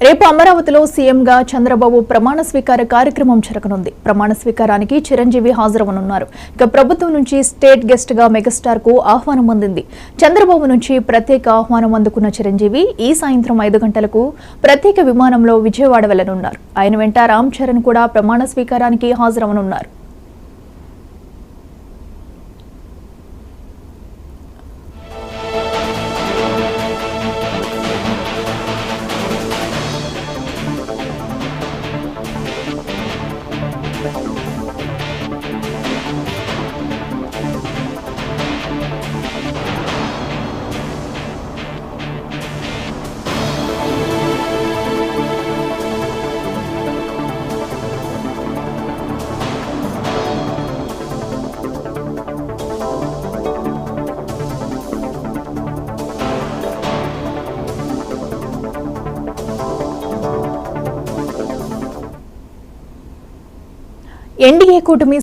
రేపు అమరావతిలో సీఎంగా చంద్రబాబు ప్రమాణ స్వీకార కార్యక్రమం జరగనుంది. ప్రమాణ స్వీకారానికి చిరంజీవి హాజరవనున్నారు. ఇక ప్రభుత్వం నుంచి స్టేట్ గెస్ట్ గా మెగాస్టార్ కు ఆహ్వానం అందింది. చంద్రబాబు నుంచి ప్రత్యేక ఆహ్వానం అందుకున్న చిరంజీవి ఈ సాయంత్రం 5 గంటలకు ప్రత్యేక విమానంలో విజయవాడ వెళ్లనున్నారు. ఆయన వెంట రామ్ చరణ్ కూడా ప్రమాణ స్వీకారానికి హాజరవనున్నారు. ఎన్డీఏ కూటమి